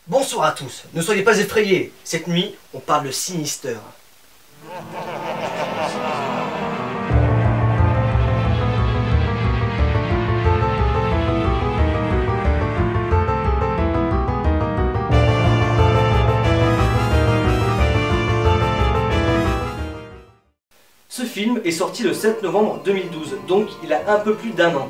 Bonsoir à tous, ne soyez pas effrayés, cette nuit, on parle de Sinister. Ce film est sorti le 7 novembre 2012, donc il a un peu plus d'1 an.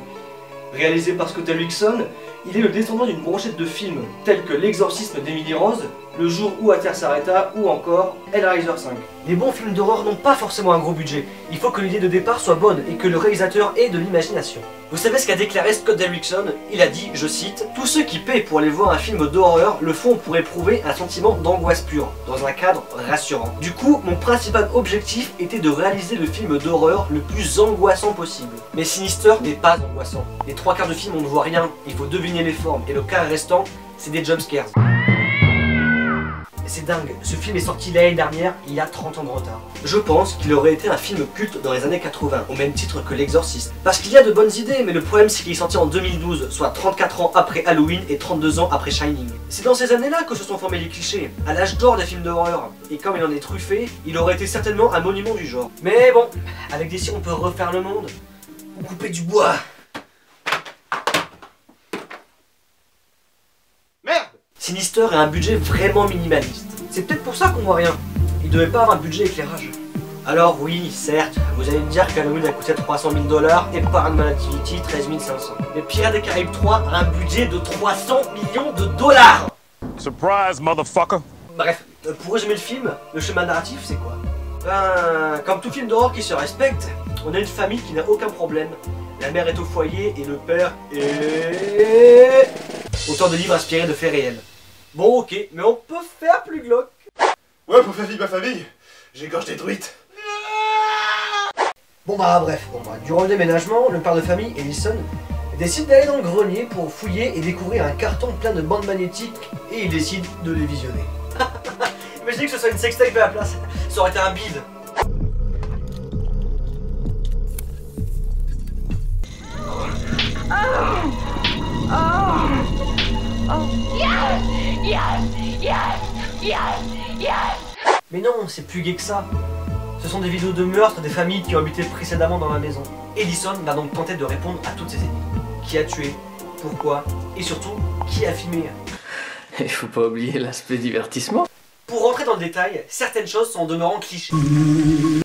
Réalisé par Scott Derrickson, il est le descendant d'une brochette de films tels que L'exorcisme d'Emily Rose, Le jour où la Terre s'arrêta ou encore Hellraiser 5. Les bons films d'horreur n'ont pas forcément un gros budget, il faut que l'idée de départ soit bonne et que le réalisateur ait de l'imagination. Vous savez ce qu'a déclaré Scott Derrickson? Il a dit, je cite, « Tous ceux qui paient pour aller voir un film d'horreur le font pour éprouver un sentiment d'angoisse pure, dans un cadre rassurant. Du coup, mon principal objectif était de réaliser le film d'horreur le plus angoissant possible. Mais Sinister n'est pas angoissant. Les 3/4 du film on ne voit rien, il faut deviner les formes, et le quart restant, c'est des jumpscares. C'est dingue, ce film est sorti l'année dernière, il y a 30 ans de retard. Je pense qu'il aurait été un film culte dans les années 80, au même titre que L'Exorciste. Parce qu'il y a de bonnes idées, mais le problème c'est qu'il est sorti en 2012, soit 34 ans après Halloween et 32 ans après Shining. C'est dans ces années-là que se sont formés les clichés, à l'âge d'or des films d'horreur. Et comme il en est truffé, il aurait été certainement un monument du genre. Mais bon, avec des cires on peut refaire le monde, ou couper du bois. Sinister a un budget vraiment minimaliste. C'est peut-être pour ça qu'on voit rien. Il devait pas avoir un budget éclairage. Alors oui, certes, vous allez me dire qu'Halloween a coûté 300 000 $ et Paranormal Activity 13 500. Mais Pirates des Caraïbes 3 a un budget de 300 millions de $. Surprise, motherfucker! Bref, pour résumer le film, le schéma narratif c'est quoi? Ben, comme tout film d'horreur qui se respecte, on a une famille qui n'a aucun problème. La mère est au foyer et le père est... Auteur de livres inspirés de faits réels. Bon ok, mais on peut faire plus glauque. Ouais, pour faire vivre ma famille, j'ai gorge détruite. Bon bah bref, durant le déménagement, le père de famille, Ellison, décide d'aller dans le grenier pour fouiller et découvrir un carton plein de bandes magnétiques et il décide de les visionner. Imaginez que ce soit une sextape à la place, ça aurait été un bide. Mais non, c'est plus gai que ça. Ce sont des vidéos de meurtres des familles qui ont habité précédemment dans la maison. Ellison va donc tenter de répondre à toutes ces énigmes. Qui a tué? Pourquoi? Et surtout, qui a filmé? Il faut pas oublier l'aspect divertissement. Pour rentrer dans le détail, certaines choses sont en demeurant clichés.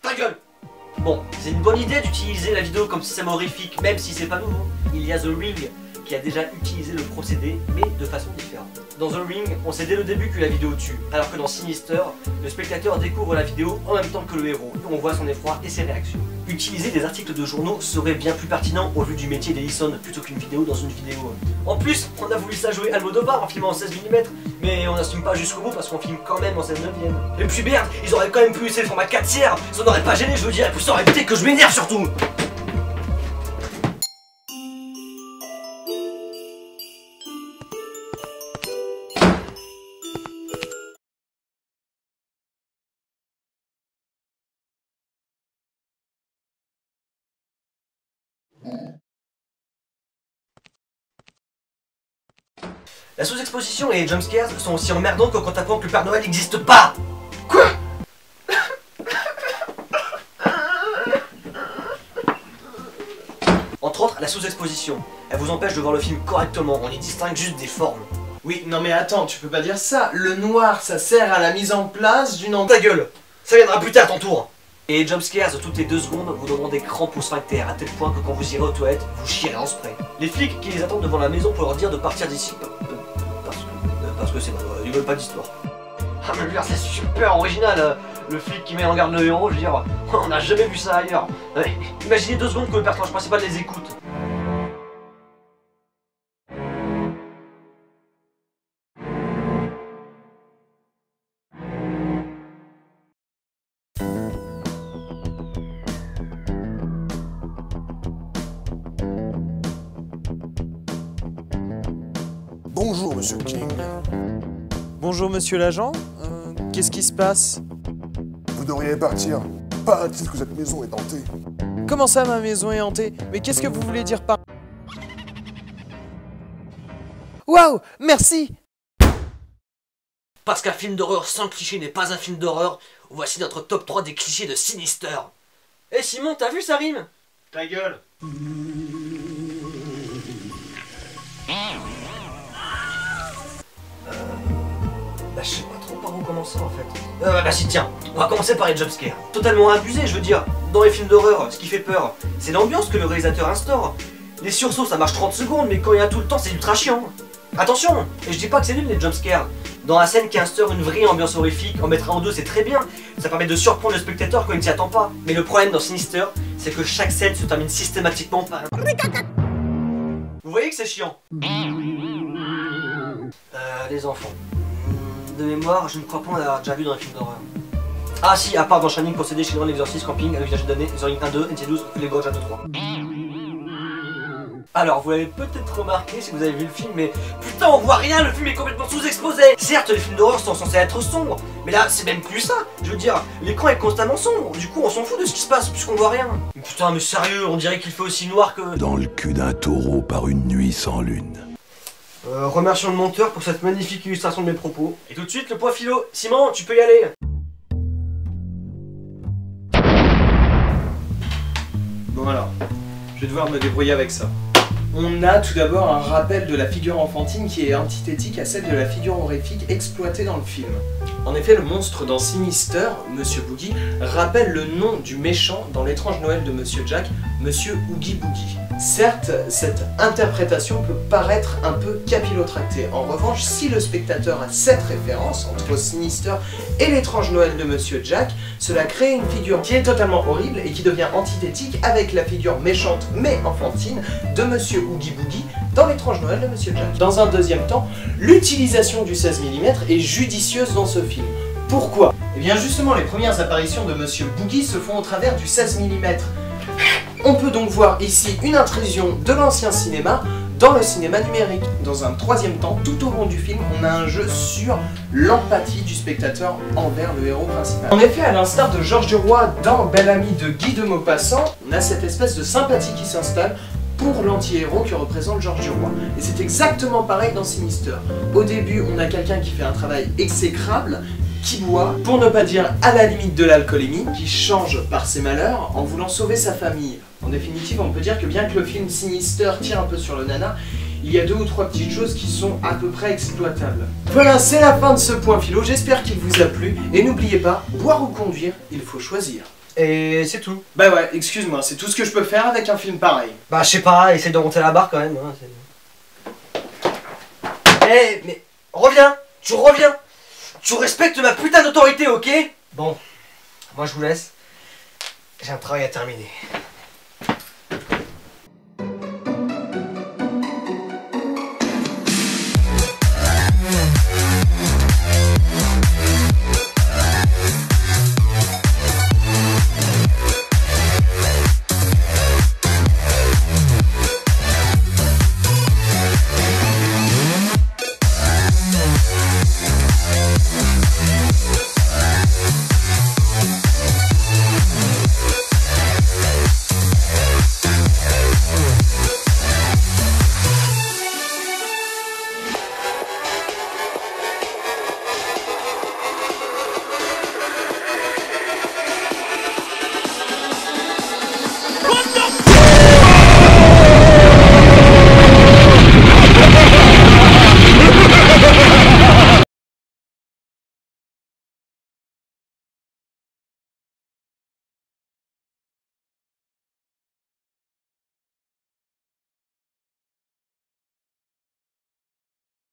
Ta gueule! Bon, c'est une bonne idée d'utiliser la vidéo comme système horrifique, même si c'est pas nouveau. Il y a The Ring qui a déjà utilisé le procédé, mais de façon différente. Dans The Ring, on sait dès le début que la vidéo tue, alors que dans Sinister, le spectateur découvre la vidéo en même temps que le héros, et on voit son effroi et ses réactions. Utiliser des articles de journaux serait bien plus pertinent au vu du métier d'Ellison plutôt qu'une vidéo dans une vidéo. En plus, on a voulu ça jouer Almodovar en filmant en 16 mm, mais on n'assume pas jusqu'au bout parce qu'on filme quand même en 16 neuvième. Et puis merde, ils auraient quand même pu essayer le format 4/3, ça n'aurait pas gêné, je veux dire, et puis ça aurait évité que je m'énerve surtout. La sous-exposition et les jumpscares sont aussi emmerdants que quand t'apprends que le Père Noël n'existe pas. Quoi? Entre autres, la sous-exposition. Elle vous empêche de voir le film correctement, on y distingue juste des formes. Oui, non mais attends, tu peux pas dire ça. Le noir, ça sert à la mise en place d'une... Ta gueule! Ça viendra plus tard à ton tour. Et les jumpscares, toutes les 2 secondes, vous donneront des crampes au sphincter, à tel point que quand vous irez aux toilettes, vous chierez en spray. Les flics qui les attendent devant la maison pour leur dire de partir d'ici, parce que c'est vrai, ils veulent pas d'histoire. Ah mais je veux dire, c'est super original, le flic qui met en garde le héros, je veux dire, on n'a jamais vu ça ailleurs. Imaginez 2 secondes que le personnage principal les écoute. Bonjour, monsieur King. Bonjour monsieur l'agent, qu'est-ce qui se passe? Vous devriez partir. Paraît-il que cette maison est hantée. Comment ça ma maison est hantée? Mais qu'est-ce que vous voulez dire par... Waouh, merci! Parce qu'un film d'horreur sans cliché n'est pas un film d'horreur, voici notre top 3 des clichés de Sinister. Eh Simon, t'as vu ça rime? Ta gueule. Bah je sais pas trop par où commencer en fait. Bah si tiens, on va commencer par les jumpscares. Totalement abusé, je veux dire. Dans les films d'horreur, ce qui fait peur, c'est l'ambiance que le réalisateur instaure. Les sursauts ça marche 30 secondes, mais quand il y a tout le temps c'est ultra chiant. Attention, et je dis pas que c'est nul les jumpscares. Dans la scène qui instaure une vraie ambiance horrifique, en mettre un ou deux c'est très bien. Ça permet de surprendre le spectateur quand il ne s'y attend pas. Mais le problème dans Sinister, c'est que chaque scène se termine systématiquement par un... Vous voyez que c'est chiant. Les enfants. De mémoire, je ne crois pas en avoir déjà vu dans un film d'horreur. Ah si, à part dans Shining, Possédé, Children, Exorcist, Camping, avec Visage donné, The Ring 1, 2, NC12, Les Gorges 2, 3. Alors, vous l'avez peut-être remarqué si vous avez vu le film, mais putain, on voit rien, le film est complètement sous-exposé. Certes, les films d'horreur sont censés être sombres, mais là, c'est même plus ça. Je veux dire, l'écran est constamment sombre, du coup, on s'en fout de ce qui se passe puisqu'on voit rien. Mais putain, mais sérieux, on dirait qu'il fait aussi noir que... Dans le cul d'un taureau par une nuit sans lune. Remercions le monteur pour cette magnifique illustration de mes propos. Et tout de suite, le point philo. Simon, tu peux y aller. Bon alors, je vais devoir me débrouiller avec ça. On a tout d'abord un rappel de la figure enfantine qui est antithétique à celle de la figure horrifique exploitée dans le film. En effet, le monstre dans Sinister, Monsieur Boogie, rappelle le nom du méchant dans l'étrange Noël de Monsieur Jack, Monsieur Oogie Boogie. Certes, cette interprétation peut paraître un peu capillotractée. En revanche, si le spectateur a cette référence entre Sinister et l'étrange Noël de Monsieur Jack, cela crée une figure qui est totalement horrible et qui devient antithétique avec la figure méchante mais enfantine de Monsieur Oogie Boogie dans l'étrange Noël de Monsieur Jack. Dans un deuxième temps, l'utilisation du 16 mm est judicieuse dans ce film. Pourquoi? Eh bien justement, les premières apparitions de Monsieur Boogie se font au travers du 16 mm. On peut donc voir ici une intrusion de l'ancien cinéma dans le cinéma numérique. Dans un troisième temps, tout au long du film, on a un jeu sur l'empathie du spectateur envers le héros principal. En effet, à l'instar de Georges Duroy dans Bel Ami de Guy de Maupassant, on a cette espèce de sympathie qui s'installe pour l'anti-héros que représente Georges Duroy. Et c'est exactement pareil dans Sinister. Au début, on a quelqu'un qui fait un travail exécrable, qui boit, pour ne pas dire à la limite de l'alcoolémie, qui change par ses malheurs en voulant sauver sa famille. En définitive, on peut dire que bien que le film Sinister tire un peu sur le nana, il y a deux ou trois petites choses qui sont à peu près exploitables. Voilà, c'est la fin de ce point philo, j'espère qu'il vous a plu, et n'oubliez pas, boire ou conduire, il faut choisir. Et c'est tout. Bah ouais, excuse-moi, c'est tout ce que je peux faire avec un film pareil. Bah je sais pas, essaye de monter la barre quand même. Hein, hey, mais reviens. Tu respectes ma putain d'autorité, ok? Bon, moi je vous laisse. J'ai un travail à terminer.